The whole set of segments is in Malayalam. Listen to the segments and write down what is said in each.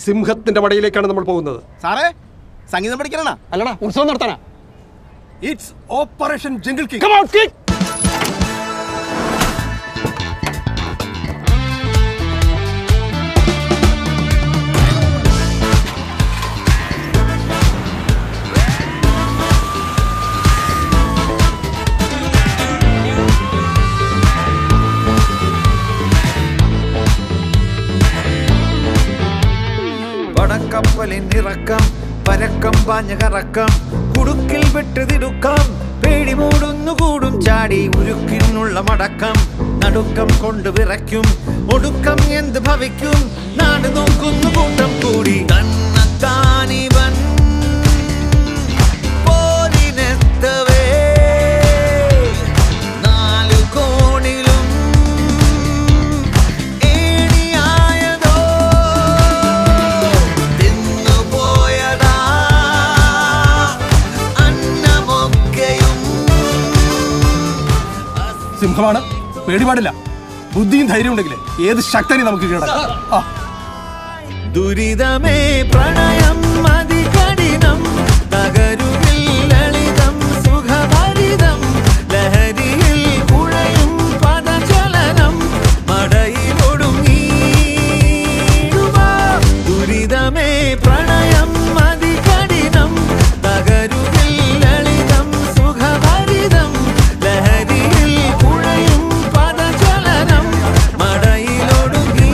സിംഹത്തിന്റെ മടയിലേക്കാണ് നമ്മൾ പോകുന്നത്. സാറേ, സംഗീതം പഠിക്കണ അല്ലടാ, ഉത്സവം നടത്താനാ. It's operation jungle king. Come on, kick! കപ്പലിനിറക്കം പരക്കം പാഞ്ഞ കറക്കം കുടുക്കിൽ വിട്ടതിടുക്കം പേടി മൂടുന്നു കൂടും ചാടി ഉരുക്കിനുള്ള മടക്കം നടുക്കം കൊണ്ട് വിറയ്ക്കും ഒടുക്കം എന്ത് ഭവിക്കും നാട് നോക്കുന്നു കൂട്ടം കൂടി തന്നത്താനിവൻ പോരിനെത്തവേ നാലു കോണിലും സിംഹമാണ്, പേടിപാടില്ല. ബുദ്ധിയും ധൈര്യം ഉണ്ടെങ്കിൽ ഏത് ശക്തനെ നമുക്ക് കീഴടക്കാം. ദുരിതമേ പ്രണയം അതികഠിനം തകരുകിൽ ലളിതം സുഖഭരിതം ലഹരിയിൽ കുഴയും പദചലനം മടയിലൊടുങ്ങി. ദുരിതമേ പ്രണയം അതികഠിനം തകരുകിൽ ലളിതം സുഖഭരിതം ലഹരിയിൽ കുഴയും പദചലനം മടയിലൊടുങ്ങി.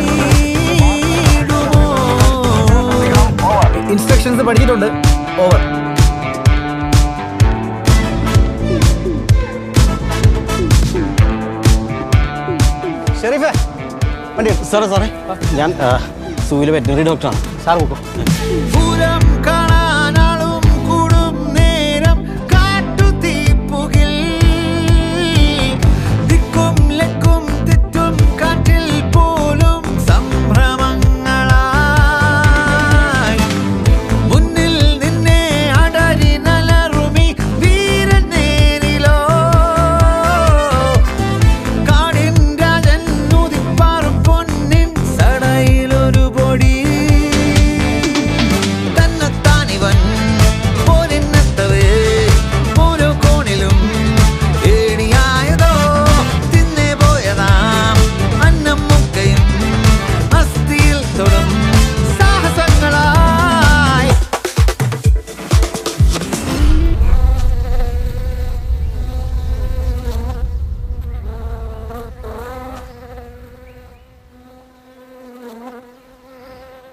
ഇൻസ്ട്രക്ഷൻസ് പഠിച്ചിട്ടുണ്ട്. ഓവർ. ഷെരീഫേ, വണ്ടി സാറേ. സാറേ, ഞാൻ സൂവിലെ വെറ്ററിനറി ഡോക്ടറാണ്. സാർ നോക്കൂ. പൂരം കാണാനാളും കൂടും നേരം കാട്ടുതീപ്പുകിൽ ദിക്കും ലക്കും തെറ്റും കാറ്റിൽ പോലും സംഭ്രമങ്ങളായി മുന്നിൽ നിന്നെ അടരി നലറുമി വീരൻ നേരിലോ കാടിൻ രാജൻ ഉദിപ്പാറും പൊന്നിൻ സടയിലൊരു പൊടി തന്നത്താനിവൻ പോരിനെത്തവേ ഓരോ കോണിലും ഏണിയായതോ തിന്നേ പോയതാം അന്നം മുക്കയും അസ്ഥിയിൽ തൊടും സാഹസങ്ങളായി.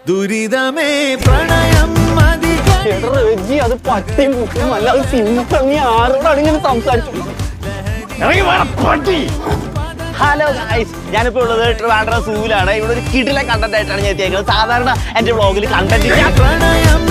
ദുരിതമേ പ്രണയം റെജി, അത് പട്ടി മുട്ടും അല്ലാതെ സിംഹം. നീ ആരോടാണ് ഇങ്ങനെ സംസാരിച്ചു? ഹലോ ഗൈസ്, ഞാനിപ്പോ ഉള്ളത് ട്രിവാൻഡ്രം സൂവിലാണ്. ഇവിടെ ഒരു കിടിലൻ കണ്ടന്റ് ആയിട്ടാണ് ഞാൻ എത്തിയേക്കുന്നത്. സാധാരണ എന്റെ വ്ളോഗിൽ കണ്ടന്റ് പ്രണയം